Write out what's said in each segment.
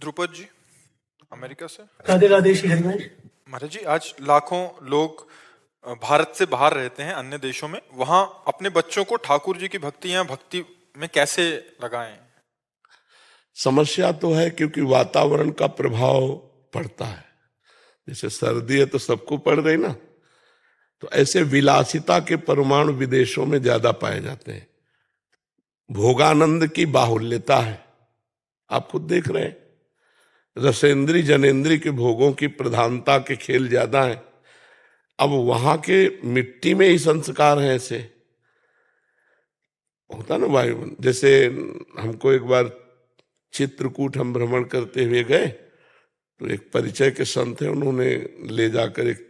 ध्रुपद जी America से। राधे राधे श्री हरिवंश। महाराज जी, आज लाखों लोग भारत से बाहर रहते हैं, अन्य देशों में, वहां अपने बच्चों को ठाकुर जी की भक्ति में कैसे लगाएं? समस्या तो है क्योंकि वातावरण का प्रभाव पड़ता है। जैसे सर्दी है तो सबको पड़ रही ना, तो ऐसे विलासिता के परमाणु विदेशों में ज्यादा पाए जाते हैं। भोगानंद की बाहुल्यता है, आप खुद देख रहे हैं। रसेंद्री जनेंद्री के भोगों की प्रधानता के खेल ज्यादा है। अब वहां के मिट्टी में ही संस्कार हैं, ऐसे होता ना वायु। जैसे हमको एक बार चित्रकूट हम भ्रमण करते हुए गए तो एक परिचय के संत है, उन्होंने ले जाकर एक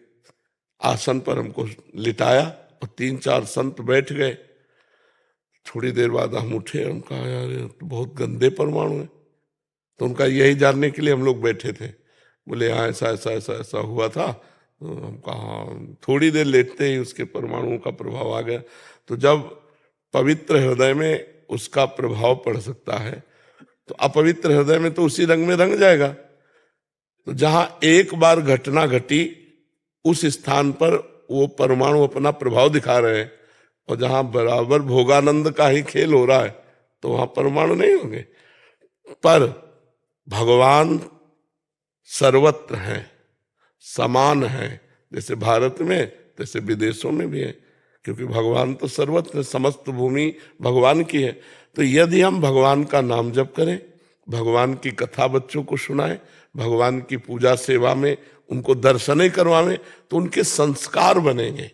आसन पर हमको लिटाया और 3-4 संत बैठ गए। थोड़ी देर बाद हम उठे, हम कहा यार ये तो बहुत गंदे परमाणु है। तो उनका यही जानने के लिए हम लोग बैठे थे। बोले हाँ ऐसा ऐसा ऐसा ऐसा हुआ था। तो हम कहा, थोड़ी देर लेटते ही उसके परमाणुओं का प्रभाव आ गया। तो जब पवित्र हृदय में उसका प्रभाव पड़ सकता है तो अपवित्र हृदय में तो उसी रंग में रंग जाएगा। तो जहां एक बार घटना घटी उस स्थान पर वो परमाणु अपना प्रभाव दिखा रहे हैं, और जहां बराबर भोगानंद का ही खेल हो रहा है तो वहां परमाणु नहीं होंगे। पर भगवान सर्वत्र हैं, समान हैं, जैसे भारत में तैसे विदेशों में भी है, क्योंकि भगवान तो सर्वत्र, समस्त भूमि भगवान की है। तो यदि हम भगवान का नाम जप करें, भगवान की कथा बच्चों को सुनाएं, भगवान की पूजा सेवा में उनको दर्शनें करवाएं, तो उनके संस्कार बनेंगे।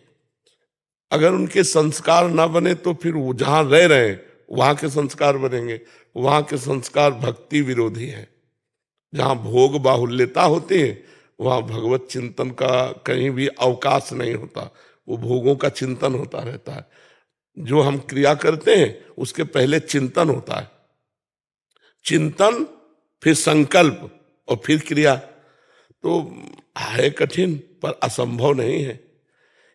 अगर उनके संस्कार ना बने तो फिर वो जहां रह रहे हैं वहां के संस्कार बनेंगे। वहां के संस्कार भक्ति विरोधी है। जहां भोग बाहुल्यता होती है वहां भगवत चिंतन का कहीं भी अवकाश नहीं होता, वो भोगों का चिंतन होता रहता है। जो हम क्रिया करते हैं उसके पहले चिंतन होता है, चिंतन फिर संकल्प और फिर क्रिया। तो है कठिन पर असंभव नहीं है।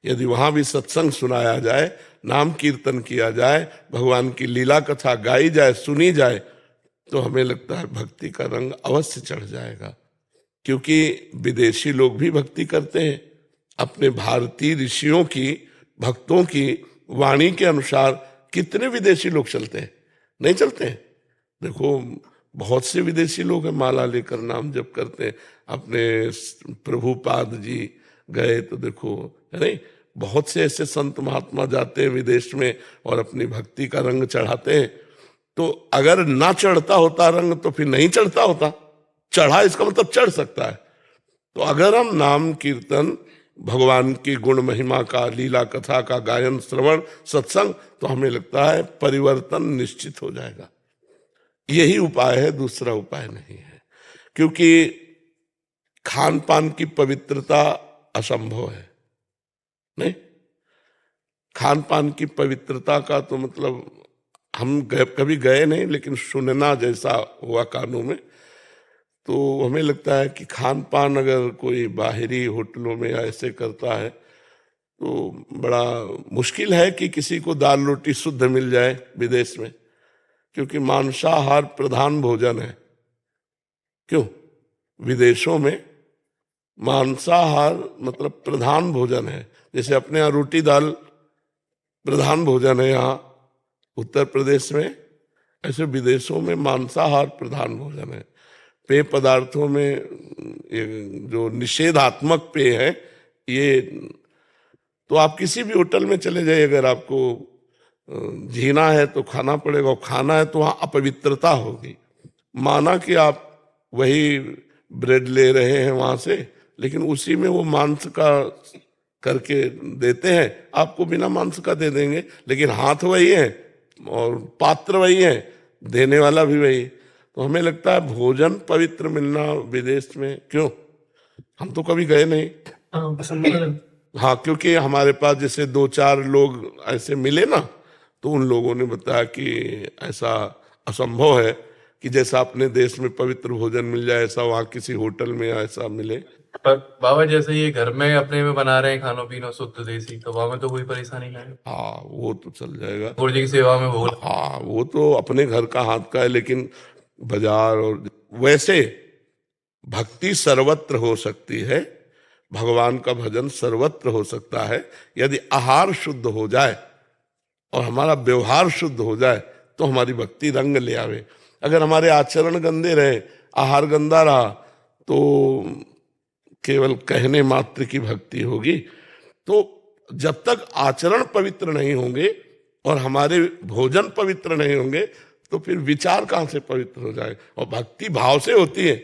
यदि वहां भी सत्संग सुनाया जाए, नाम कीर्तन किया जाए, भगवान की लीला कथा गाई जाए, सुनी जाए, तो हमें लगता है भक्ति का रंग अवश्य चढ़ जाएगा। क्योंकि विदेशी लोग भी भक्ति करते हैं। अपने भारतीय ऋषियों की, भक्तों की वाणी के अनुसार कितने विदेशी लोग चलते हैं, नहीं चलते हैं? देखो बहुत से विदेशी लोग हैं, माला लेकर नाम जप करते हैं। अपने प्रभुपाद जी गए तो देखो, है नहीं, बहुत से ऐसे संत महात्मा जाते हैं विदेश में और अपनी भक्ति का रंग चढ़ाते हैं। तो अगर ना चढ़ता होता रंग तो फिर नहीं चढ़ता होता, चढ़ा इसका मतलब चढ़ सकता है। तो अगर हम नाम कीर्तन, भगवान की गुण महिमा का, लीला कथा का गायन, श्रवण, सत्संग, तो हमें लगता है परिवर्तन निश्चित हो जाएगा। यही उपाय है, दूसरा उपाय नहीं है। क्योंकि खान पान की पवित्रता असंभव है, नहीं। खान पान की पवित्रता का तो मतलब हम कभी गए नहीं, लेकिन सुनना जैसा हुआ कानों में, तो हमें लगता है कि खान पान अगर कोई बाहरी होटलों में ऐसे करता है तो बड़ा मुश्किल है कि किसी को दाल रोटी शुद्ध मिल जाए विदेश में। क्योंकि मांसाहार प्रधान भोजन है। क्यों? विदेशों में मांसाहार मतलब प्रधान भोजन है। जैसे अपने यहाँ रोटी दाल प्रधान भोजन है यहाँ उत्तर प्रदेश में, ऐसे विदेशों में मांसाहार प्रधान भोजन है। पेय पदार्थों में ये जो निषेधात्मक पेय है, ये तो आप किसी भी होटल में चले जाइए, अगर आपको जीना है तो खाना पड़ेगा, और खाना है तो वहां अपवित्रता होगी। माना कि आप वही ब्रेड ले रहे हैं वहां से, लेकिन उसी में वो मांस का करके देते हैं, आपको बिना मांस का दे देंगे, लेकिन हाथ वही है और पात्र वही है, देने वाला भी वही। तो हमें लगता है भोजन पवित्र मिलना विदेश में, क्यों? हम तो कभी गए नहीं। हाँ, क्योंकि हमारे पास जैसे 2-4 लोग ऐसे मिले ना, तो उन लोगों ने बताया कि ऐसा असंभव है कि जैसा अपने देश में पवित्र भोजन मिल जाए ऐसा वहाँ किसी होटल में ऐसा मिले। पर बाबा जैसे ये घर में अपने में बना रहे हैं खाना पीना शुद्ध देसी, तो वहां में तो कोई परेशानी नहीं है। हाँ, वो तो चल जाएगा। ठाकुर जी की सेवा में भोग, हाँ, वो तो अपने घर का हाथ का है, लेकिन बाजार और वैसे भक्ति सर्वत्र हो सकती है, भगवान का भजन सर्वत्र हो सकता है, यदि आहार शुद्ध हो जाए और हमारा व्यवहार शुद्ध हो जाए तो हमारी भक्ति रंग ले आवे। अगर हमारे आचरण गंदे रहे, आहार गंदा रहा, तो केवल कहने मात्र की भक्ति होगी। तो जब तक आचरण पवित्र नहीं होंगे और हमारे भोजन पवित्र नहीं होंगे तो फिर विचार कहां से पवित्र हो जाए। और भक्ति भाव से होती है,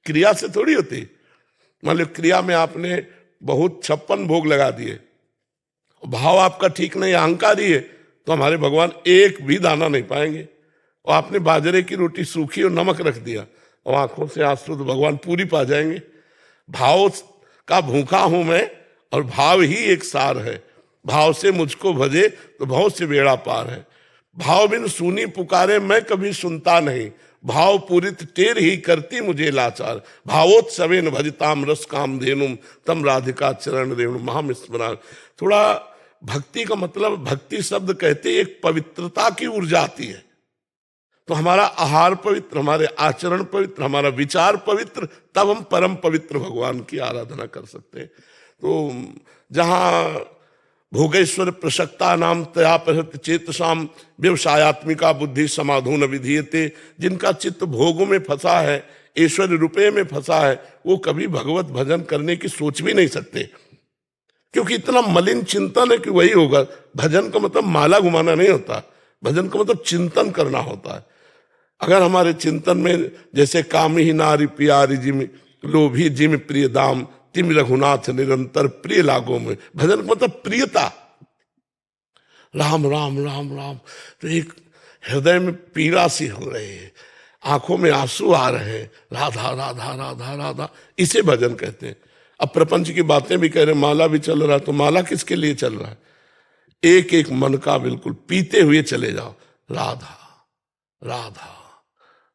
क्रिया से थोड़ी होती। मान लो क्रिया में आपने बहुत 56 भोग लगा दिए, भाव आपका ठीक नहीं, अहंकारी है, तो हमारे भगवान एक भी दाना नहीं पाएंगे। और आपने बाजरे की रोटी सूखी और नमक रख दिया और आंखों से आंसू, तो भगवान पूरी पा जाएंगे। भाव का भूखा हूं मैं और भाव ही एक सार है। भाव से मुझको भजे तो बहुत से बेड़ा पार है। भाव बिन सुनी पुकारे मैं कभी सुनता नहीं, भाव पूरित टेर ही करती मुझे लाचार। भावोत्सवेन भजताम रस काम धेनुम तम राधिका चरण रेणु महाम स्मरण। थोड़ा भक्ति का मतलब, भक्ति शब्द कहते एक पवित्रता की ऊर्जा आती है। तो हमारा आहार पवित्र, हमारे आचरण पवित्र, हमारा विचार पवित्र, तब हम परम पवित्र भगवान की आराधना कर सकते हैं। तो जहां भोगेश्वर प्रसक्ता नाम तया प्रहृत चेतसाम व्यवसायत्मिका बुद्धि समाधून विधीयते, जिनका चित्त भोगों में फंसा है, ऐश्वर्य रुपये में फंसा है, वो कभी भगवत भजन करने की सोच भी नहीं सकते, क्योंकि इतना मलिन चिंतन है कि वही होगा। भजन का मतलब माला घुमाना नहीं होता, भजन का मतलब चिंतन करना होता है। अगर हमारे चिंतन में जैसे काम ही नारी प्यारी जिम लोभी जिम प्रिय दाम तिम रघुनाथ निरंतर प्रिय लागो में, भजन का मतलब प्रियता। राम राम राम राम, तो एक हृदय में पीड़ा सी हो रही है, आंखों में आंसू आ रहे हैं, राधा राधा राधा राधा, इसे भजन कहते हैं। अब प्रपंच की बातें भी कह रहे, माला भी चल रहा है, तो माला किसके लिए चल रहा है? एक एक मन का बिल्कुल पीते हुए चले जाओ, राधा राधा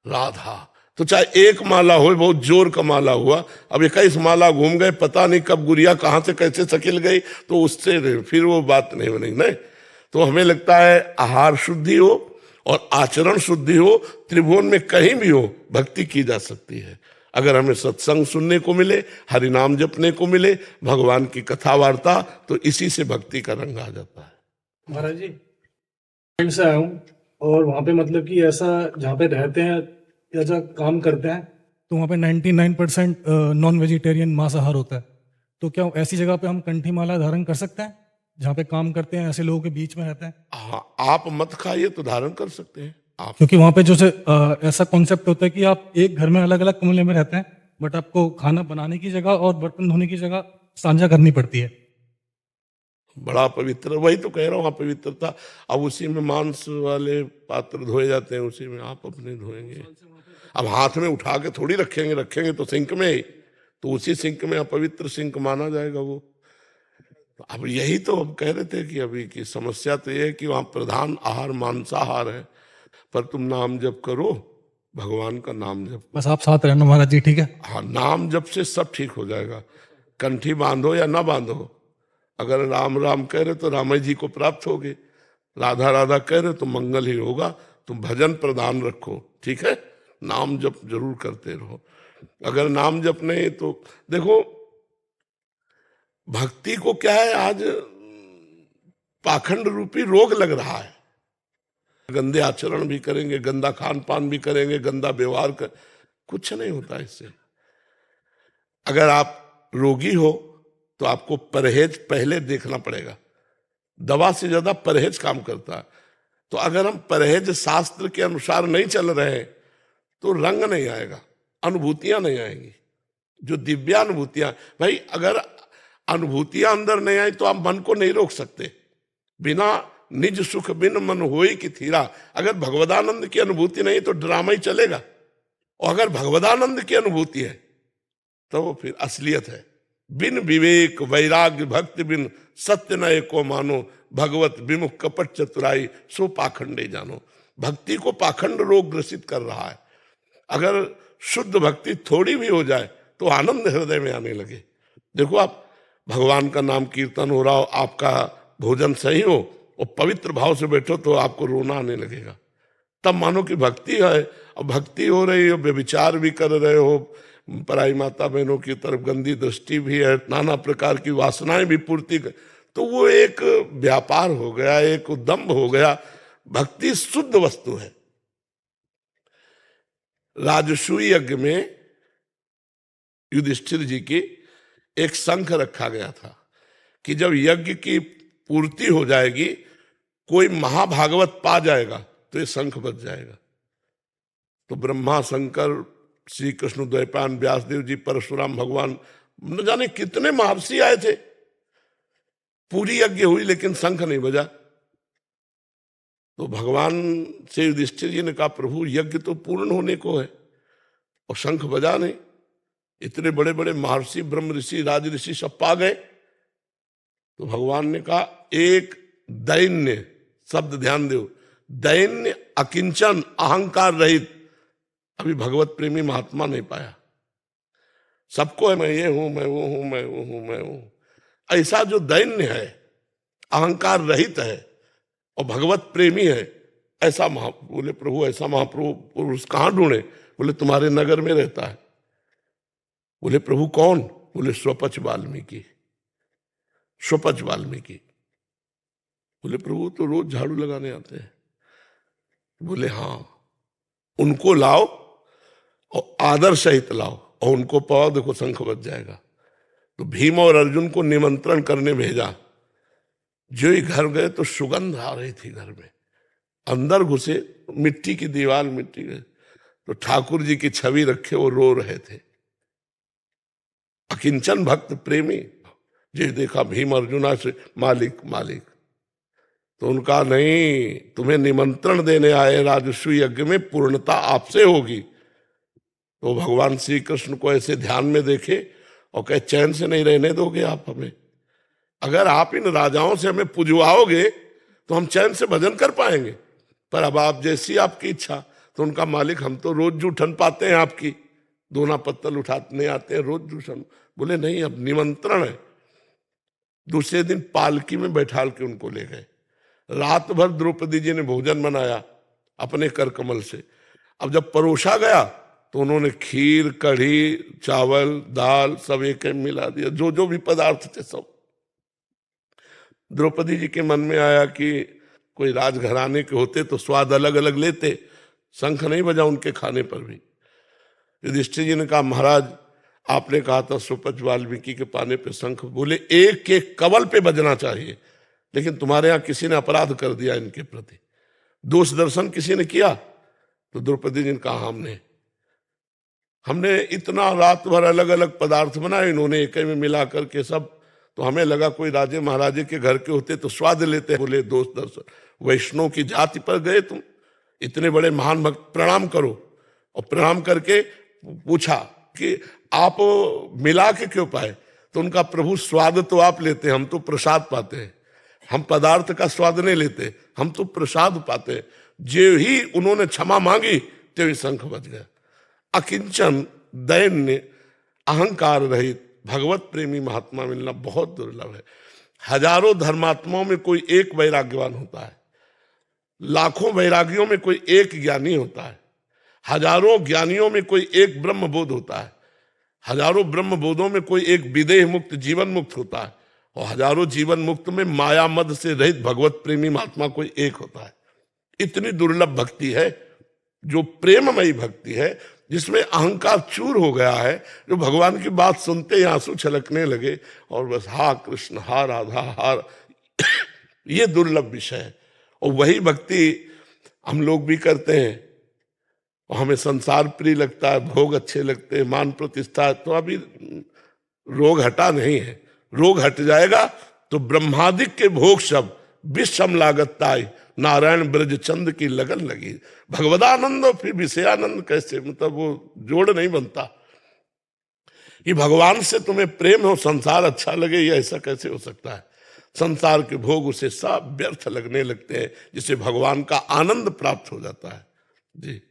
राधा। तो चाहे एक माला हो, बहुत जोर का माला हुआ, अब 21 माला घूम गए, पता नहीं कब गुड़िया कहां से कैसे सकिल गई, तो उससे फिर वो बात नहीं बनेगी। नहीं, तो हमें लगता है आहार शुद्धि हो और आचरण शुद्धि हो, त्रिभुवन में कहीं भी हो, भक्ति की जा सकती है। अगर हमें सत्संग सुनने को मिले, हरि नाम जपने को मिले, भगवान की कथा वार्ता, तो इसी से भक्ति का रंग आ जाता है। महाराज जी, फ्रेंड से आया हूँ और वहाँ पे मतलब कि ऐसा जहाँ पे रहते हैं या जहाँ काम करते हैं तो वहाँ पे 99% नॉन वेजिटेरियन मांसाहार होता है। तो क्या ऐसी जगह पे हम कंठी माला धारण कर सकते हैं जहाँ पे काम करते हैं, ऐसे लोगों के बीच में रहते हैं? हाँ, आप मत खाइए तो धारण कर सकते हैं आप। क्योंकि वहाँ पे जो से ऐसा कॉन्सेप्ट होता है कि आप एक घर में अलग अलग कमरे में रहते हैं, बट आपको खाना बनाने की जगह और बर्तन धोने की जगह साझा करनी पड़ती है। बड़ा पवित्र, वही तो कह रहा हूँ, पवित्रता। अब उसी में मांस वाले पात्र धोए जाते हैं, उसी में आप अपने धोएंगे। अब हाथ में उठा के थोड़ी रखेंगे तो सिंक में ही, तो उसी सिंक में अपवित्र सिंक माना जाएगा वो। तो अब यही तो हम कह रहे थे कि अभी की समस्या तो ये है कि वहाँ प्रधान आहार मांसाहार है, पर तुम नाम जप करो, भगवान का नाम जप। बस आप साथ रहना महाराज जी, ठीक है? हाँ, नाम जप से सब ठीक हो जाएगा। कंठी बांधो या ना बांधो, अगर राम राम कह रहे तो राम जी को प्राप्त होगे, राधा राधा कह रहे तो मंगल ही होगा। तुम भजन प्रदान रखो, ठीक है, नाम जप जरूर करते रहो। अगर नाम जप नहीं तो देखो, भक्ति को क्या है, आज पाखंड रूपी रोग लग रहा है। गंदे आचरण भी करेंगे, गंदा खान पान भी करेंगे, गंदा व्यवहार कर, कुछ नहीं होता इससे। अगर आप रोगी हो तो आपको परहेज पहले देखना पड़ेगा, दवा से ज्यादा परहेज काम करता है। तो अगर हम परहेज शास्त्र के अनुसार नहीं चल रहे हैं तो रंग नहीं आएगा, अनुभूतियां नहीं आएंगी, जो दिव्यानुभूतियां। भाई अगर अनुभूतियां अंदर नहीं आई तो आप मन को नहीं रोक सकते। बिना निज सुख बिन मन होई कि थीरा, अगर भगवदानंद की अनुभूति नहीं तो ड्रामा ही चलेगा, और अगर भगवदानंद की अनुभूति है तो वो फिर असलियत है। बिन विवेक वैराग्य भक्ति बिन सत्य न एको मानो, भगवत विमुख कपट चतुराई सो पाखंडे जानो। भक्ति को पाखंड रोग ग्रसित कर रहा है। अगर शुद्ध भक्ति थोड़ी भी हो जाए तो आनंद हृदय में आने लगे। देखो, आप भगवान का नाम कीर्तन हो रहा हो, आपका भोजन सही हो और पवित्र भाव से बैठो तो आपको रोना आने लगेगा, तब मानो कि भक्ति है। और भक्ति हो रही हो, व्यभिचार भी कर रहे हो, पराई माता बहनों की तरफ गंदी दृष्टि भी है, नाना प्रकार की वासनाएं भी पूर्ति कर, तो वो एक व्यापार हो गया, एक उद्दंभ हो गया। भक्ति शुद्ध वस्तु है। राजसूय यज्ञ में युधिष्ठिर जी की एक शंख रखा गया था कि जब यज्ञ की पूर्ति हो जाएगी, कोई महाभागवत पा जाएगा तो ये शंख बच जाएगा। तो ब्रह्मा, शंकर, श्री कृष्ण द्वैपायन, व्यासदेव जी, परशुराम भगवान, न जाने कितने महर्षि आए थे। पूरी यज्ञ हुई लेकिन शंख नहीं बजा। तो भगवान से युधिष्ठिर जी ने कहा, प्रभु यज्ञ तो पूर्ण होने को है और शंख बजा नहीं। इतने बड़े बड़े महर्षि, ब्रह्म ऋषि, राज ऋषि सब पा गए। तो भगवान ने कहा, एक दैन्य शब्द ध्यान दो, दैन्य, अकिंचन, अहंकार रहित अभी भगवत प्रेमी महात्मा नहीं पाया। सबको है मैं ये हूं, मैं वो हूं, मैं वो हूं, मैं हूं। ऐसा जो दैन्य है, अहंकार रहित है और भगवत प्रेमी है, ऐसा बोले प्रभु, ऐसा महाप्रभु पुरुष कहां ढूंढे? बोले तुम्हारे नगर में रहता है। बोले प्रभु कौन? बोले स्वपच वाल्मीकि, स्वपच वाल्मीकि। बोले प्रभु तो रोज झाड़ू लगाने आते हैं। बोले हाँ, उनको लाओ और आदर सहित लाओ और उनको पाओ, देखो शंख बज जाएगा। तो भीम और अर्जुन को निमंत्रण करने भेजा। जो ही घर गए तो सुगंध आ रही थी घर में। अंदर घुसे, मिट्टी की दीवार, मिट्टी के, तो ठाकुर जी की छवि रखे, वो रो रहे थे। अकिंचन भक्त प्रेमी, जिस देखा भीम अर्जुना से मालिक मालिक। तो उनका नहीं, तुम्हें निमंत्रण देने आए राजसूय यज्ञ में, पूर्णता आपसे होगी। तो भगवान श्री कृष्ण को ऐसे ध्यान में देखे और कहे, चैन से नहीं रहने दोगे आप हमें? अगर आप इन राजाओं से हमें पुजवाओगे तो हम चैन से भजन कर पाएंगे, पर अब आप जैसी आपकी इच्छा। तो उनका मालिक, हम तो रोज जूठन पाते हैं आपकी, दोना पत्तल उठाने आते हैं रोज जूठन। बोले नहीं, अब निमंत्रण है। दूसरे दिन पालकी में बैठाल के उनको ले गए। रात भर द्रौपदी जी ने भोजन बनाया अपने कर कमल से। अब जब परोसा गया तो उन्होंने खीर, कढ़ी, चावल, दाल सब एक मिला दिया, जो जो भी पदार्थ थे सब। द्रौपदी जी के मन में आया कि कोई राजघराने के होते तो स्वाद अलग अलग लेते, शंख नहीं बजा उनके खाने पर भी। युधिष्ठिर जी ने कहा, महाराज आपने कहा था सुपच वाल्मीकि के पाने पे शंख। बोले एक एक कवल पे बजना चाहिए, लेकिन तुम्हारे यहां किसी ने अपराध कर दिया इनके प्रति, दोष दर्शन किसी ने किया। तो द्रौपदी जी ने कहा, हमने इतना रात भर अलग अलग पदार्थ बनाए, इन्होंने एक में मिला करके सब, तो हमें लगा कोई राजे महाराजे के घर के होते तो स्वाद लेते। बोले दोष दर्शन, वैष्णव की जाति पर गए तुम, इतने बड़े महान भक्त, प्रणाम करो। और प्रणाम करके पूछा कि आप मिला के क्यों पाए? तो उनका, प्रभु स्वाद तो आप लेते हैं, हम तो प्रसाद पाते हैं। हम पदार्थ का स्वाद नहीं लेते, हम तो प्रसाद पाते हैं। जो ही उन्होंने क्षमा मांगी तो शंख बज गया। अकिंचन, दैन्य, अहंकार रहित भगवत प्रेमी महात्मा मिलना बहुत दुर्लभ है। हजारों धर्मात्माओं में कोई एक वैराग्यवान होता है, लाखों वैरागियों में कोई एक ज्ञानी होता है, हजारों ज्ञानियों में कोई एक ब्रह्म बोध होता है, हजारों ब्रह्म बोधों में कोई एक विदेह मुक्त, जीवन मुक्त होता है, और हजारों जीवन मुक्त में माया मद से रहित भगवत प्रेमी महात्मा कोई एक होता है। इतनी दुर्लभ भक्ति है जो प्रेममयी भक्ति है, जिसमें अहंकार चूर हो गया है, जो भगवान की बात सुनते ही आंसू छलकने लगे और बस हा कृष्ण, हा राधा, हा ये दुर्लभ विषय है। और वही भक्ति हम लोग भी करते हैं और हमें संसार प्रिय लगता है, भोग अच्छे लगते हैं, मान प्रतिष्ठा। तो अभी रोग हटा नहीं है, रोग हट जाएगा तो ब्रह्मादिक के भोग सब विषम लागताई, नारायण ब्रज चंद की लगन लगी। भगवदानंद और फिर विषयानंद कैसे, मतलब वो जोड़ नहीं बनता कि भगवान से तुम्हें प्रेम हो, संसार अच्छा लगे, ये ऐसा कैसे हो सकता है? संसार के भोग उसे सब व्यर्थ लगने लगते हैं, जिससे भगवान का आनंद प्राप्त हो जाता है। जी।